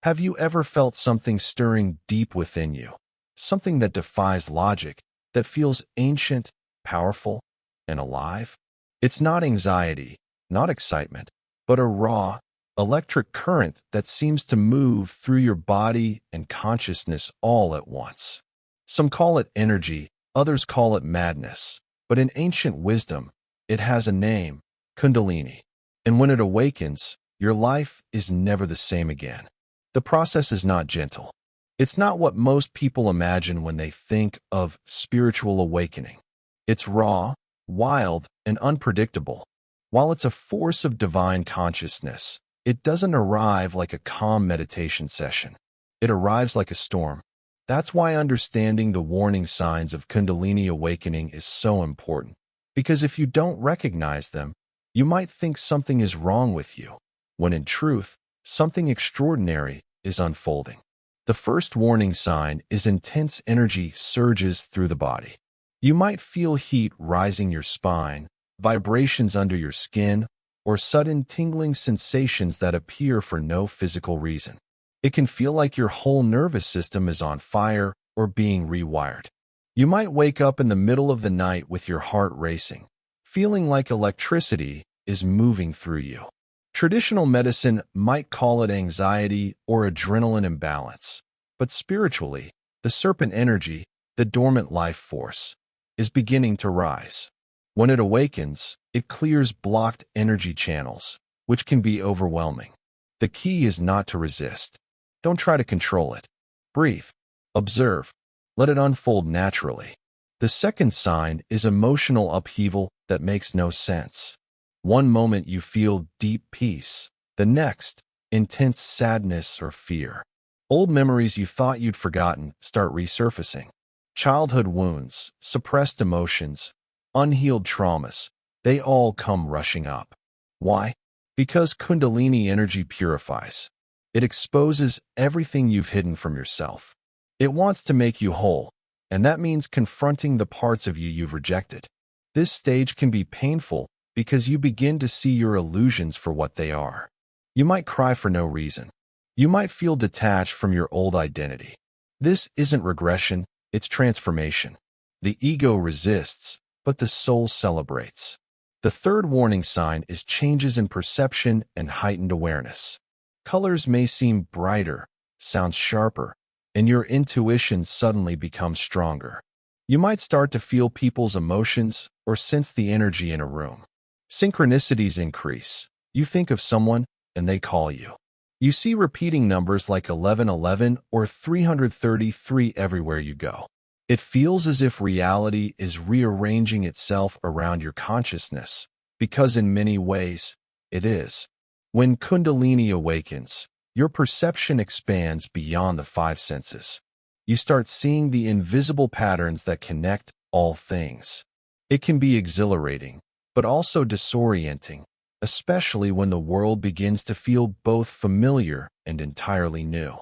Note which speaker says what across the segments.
Speaker 1: Have you ever felt something stirring deep within you? Something that defies logic, that feels ancient, powerful, and alive? It's not anxiety, not excitement, but a raw, electric current that seems to move through your body and consciousness all at once. Some call it energy, others call it madness, but in ancient wisdom, it has a name, Kundalini. And when it awakens, your life is never the same again. The process is not gentle. It's not what most people imagine when they think of spiritual awakening. It's raw, wild, and unpredictable. While it's a force of divine consciousness, it doesn't arrive like a calm meditation session. It arrives like a storm. That's why understanding the warning signs of Kundalini awakening is so important. Because if you don't recognize them, you might think something is wrong with you, when in truth, something extraordinary is unfolding. The first warning sign is intense energy surges through the body. You might feel heat rising your spine, vibrations under your skin, or sudden tingling sensations that appear for no physical reason. It can feel like your whole nervous system is on fire or being rewired. You might wake up in the middle of the night with your heart racing, feeling like electricity is moving through you. Traditional medicine might call it anxiety or adrenaline imbalance, but spiritually, the serpent energy, the dormant life force, is beginning to rise. When it awakens, it clears blocked energy channels, which can be overwhelming. The key is not to resist. Don't try to control it. Breathe. Observe. Let it unfold naturally. The second sign is emotional upheaval that makes no sense. One moment you feel deep peace, the next, intense sadness or fear. Old memories you thought you'd forgotten start resurfacing. Childhood wounds, suppressed emotions, unhealed traumas, they all come rushing up. Why? Because Kundalini energy purifies. It exposes everything you've hidden from yourself. It wants to make you whole, and that means confronting the parts of you you've rejected. This stage can be painful because you begin to see your illusions for what they are. You might cry for no reason. You might feel detached from your old identity. This isn't regression, it's transformation. The ego resists, but the soul celebrates. The third warning sign is changes in perception and heightened awareness. Colors may seem brighter, sounds sharper, and your intuition suddenly becomes stronger. You might start to feel people's emotions or sense the energy in a room. Synchronicities increase. You think of someone, and they call you. You see repeating numbers like 1111 or 333 everywhere you go. It feels as if reality is rearranging itself around your consciousness, because in many ways, it is. When Kundalini awakens, your perception expands beyond the five senses. You start seeing the invisible patterns that connect all things. It can be exhilarating, but also disorienting, especially when the world begins to feel both familiar and entirely new.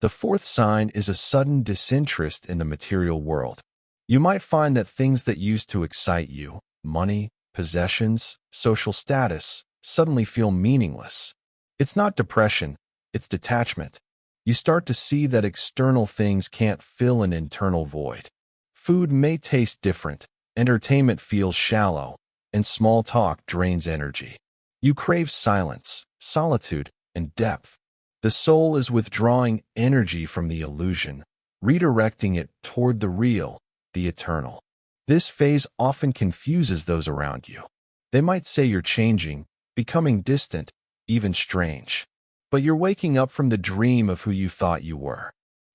Speaker 1: The fourth sign is a sudden disinterest in the material world. You might find that things that used to excite you, money, possessions, social status, suddenly feel meaningless. It's not depression, it's detachment. You start to see that external things can't fill an internal void. Food may taste different, entertainment feels shallow, and small talk drains energy. You crave silence, solitude, and depth. The soul is withdrawing energy from the illusion, redirecting it toward the real, the eternal. This phase often confuses those around you. They might say you're changing, becoming distant, even strange. But you're waking up from the dream of who you thought you were.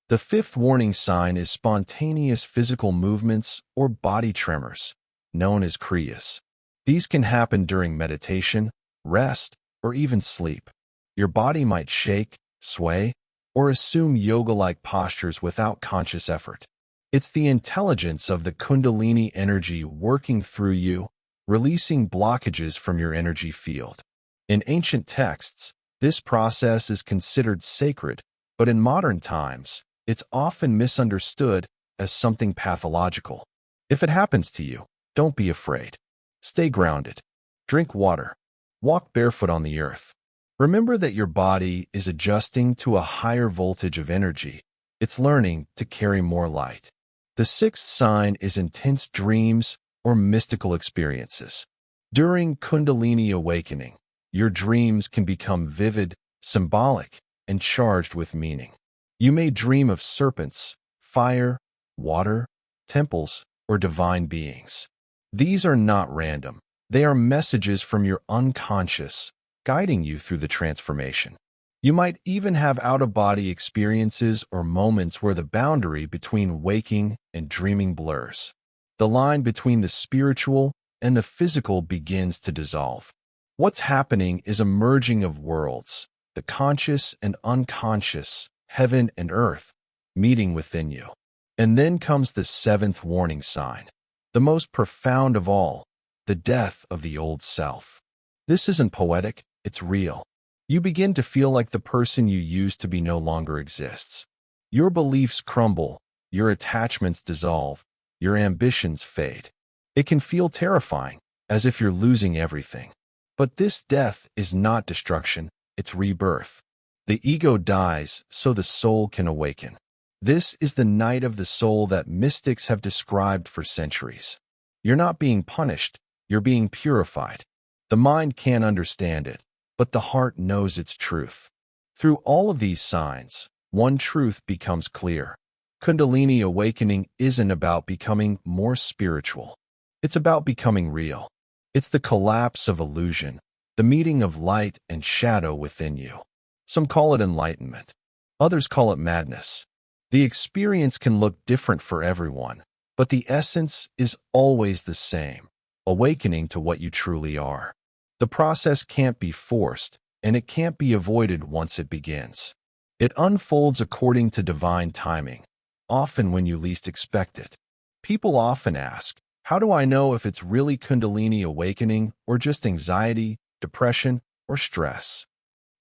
Speaker 1: The fifth warning sign is spontaneous physical movements or body tremors, known as kriyas. These can happen during meditation, rest, or even sleep. Your body might shake, sway, or assume yoga-like postures without conscious effort. It's the intelligence of the Kundalini energy working through you, releasing blockages from your energy field. In ancient texts, this process is considered sacred, but in modern times, it's often misunderstood as something pathological. If it happens to you, don't be afraid. Stay grounded. Drink water. Walk barefoot on the earth. Remember that your body is adjusting to a higher voltage of energy. It's learning to carry more light. The sixth sign is intense dreams or mystical experiences. During Kundalini awakening, your dreams can become vivid, symbolic, and charged with meaning. You may dream of serpents, fire, water, temples, or divine beings. These are not random. They are messages from your unconscious, guiding you through the transformation. You might even have out-of-body experiences or moments where the boundary between waking and dreaming blurs. The line between the spiritual and the physical begins to dissolve. What's happening is a merging of worlds, the conscious and unconscious, heaven and earth, meeting within you. And then comes the seventh warning sign, the most profound of all, the death of the old self. This isn't poetic, it's real. You begin to feel like the person you used to be no longer exists. Your beliefs crumble, your attachments dissolve, your ambitions fade. It can feel terrifying, as if you're losing everything. But this death is not destruction, it's rebirth. The ego dies so the soul can awaken. This is the night of the soul that mystics have described for centuries. You're not being punished, you're being purified. The mind can't understand it, but the heart knows its truth. Through all of these signs, one truth becomes clear. Kundalini awakening isn't about becoming more spiritual. It's about becoming real. It's the collapse of illusion, the meeting of light and shadow within you. Some call it enlightenment. Others call it madness. The experience can look different for everyone, but the essence is always the same, awakening to what you truly are. The process can't be forced, and it can't be avoided once it begins. It unfolds according to divine timing, often when you least expect it. People often ask, how do I know if it's really Kundalini awakening or just anxiety, depression, or stress?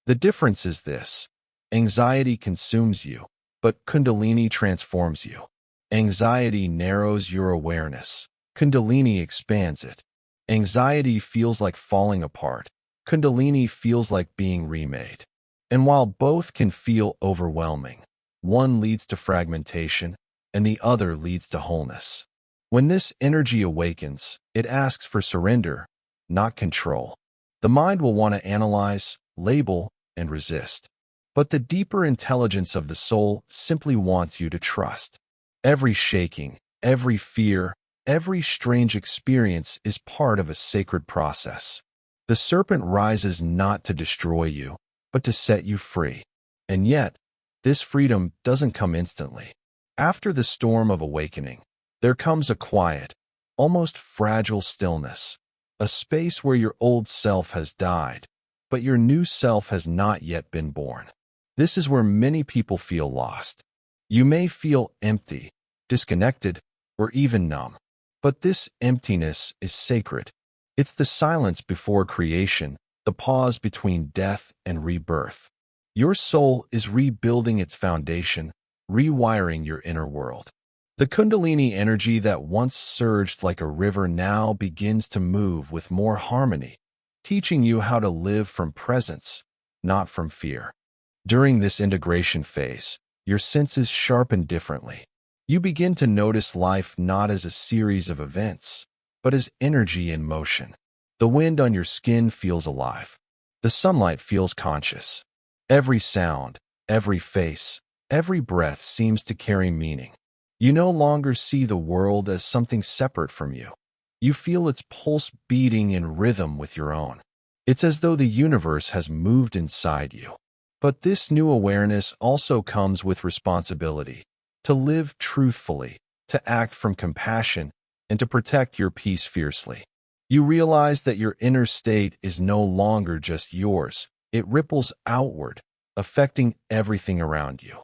Speaker 1: The difference is this. Anxiety consumes you, but Kundalini transforms you. Anxiety narrows your awareness. Kundalini expands it. Anxiety feels like falling apart. Kundalini feels like being remade. And while both can feel overwhelming, one leads to fragmentation and the other leads to wholeness. When this energy awakens, it asks for surrender, not control. The mind will want to analyze, label, and resist. But the deeper intelligence of the soul simply wants you to trust. Every shaking, every fear, every strange experience is part of a sacred process. The serpent rises not to destroy you, but to set you free. And yet, this freedom doesn't come instantly. After the storm of awakening, there comes a quiet, almost fragile stillness, a space where your old self has died, but your new self has not yet been born. This is where many people feel lost. You may feel empty, disconnected, or even numb. But this emptiness is sacred. It's the silence before creation, the pause between death and rebirth. Your soul is rebuilding its foundation, rewiring your inner world. The Kundalini energy that once surged like a river now begins to move with more harmony, teaching you how to live from presence, not from fear. During this integration phase, your senses sharpen differently. You begin to notice life not as a series of events, but as energy in motion. The wind on your skin feels alive. The sunlight feels conscious. Every sound, every face, every breath seems to carry meaning. You no longer see the world as something separate from you. You feel its pulse beating in rhythm with your own. It's as though the universe has moved inside you. But this new awareness also comes with responsibility. To live truthfully, to act from compassion, and to protect your peace fiercely. You realize that your inner state is no longer just yours. It ripples outward, affecting everything around you.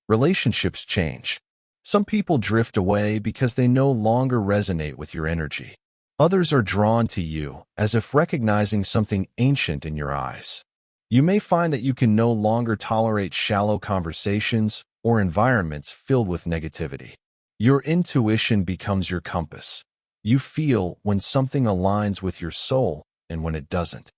Speaker 1: Relationships change. Some people drift away because they no longer resonate with your energy. Others are drawn to you, as if recognizing something ancient in your eyes. You may find that you can no longer tolerate shallow conversations or environments filled with negativity. Your intuition becomes your compass. You feel when something aligns with your soul and when it doesn't.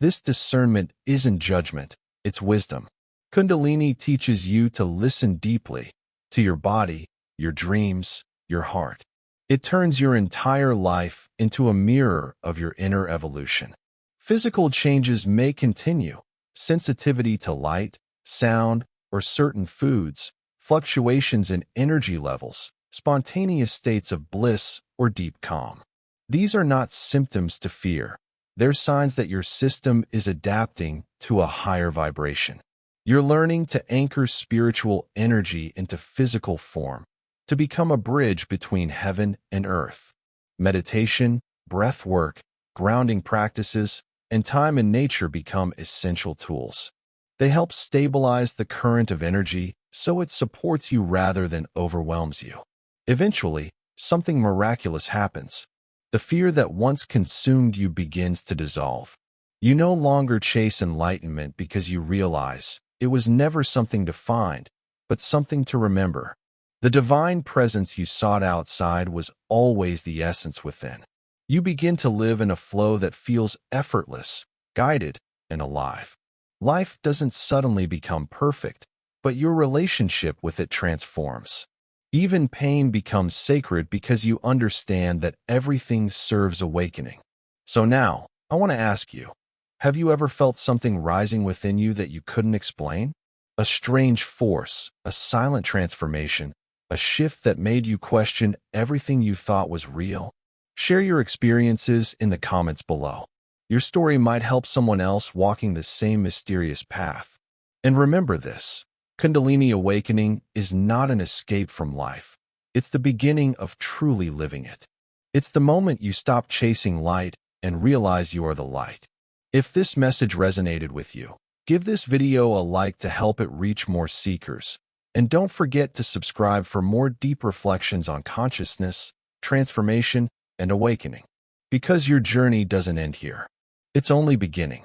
Speaker 1: This discernment isn't judgment, it's wisdom. Kundalini teaches you to listen deeply to your body, your dreams, your heart. It turns your entire life into a mirror of your inner evolution. Physical changes may continue: sensitivity to light, sound, or certain foods, fluctuations in energy levels, spontaneous states of bliss or deep calm. These are not symptoms to fear. They're signs that your system is adapting to a higher vibration. You're learning to anchor spiritual energy into physical form, to become a bridge between heaven and earth. Meditation, breath work, grounding practices, and time in nature become essential tools. They help stabilize the current of energy so it supports you rather than overwhelms you. Eventually, something miraculous happens. The fear that once consumed you begins to dissolve. You no longer chase enlightenment because you realize it was never something to find, but something to remember. The divine presence you sought outside was always the essence within. You begin to live in a flow that feels effortless, guided, and alive. Life doesn't suddenly become perfect, but your relationship with it transforms. Even pain becomes sacred because you understand that everything serves awakening. So now, I want to ask you, have you ever felt something rising within you that you couldn't explain? A strange force, a silent transformation, a shift that made you question everything you thought was real? Share your experiences in the comments below. Your story might help someone else walking the same mysterious path. And remember this: Kundalini awakening is not an escape from life. It's the beginning of truly living it. It's the moment you stop chasing light and realize you are the light. If this message resonated with you, give this video a like to help it reach more seekers. And don't forget to subscribe for more deep reflections on consciousness, transformation, and awakening. Because your journey doesn't end here. It's only beginning.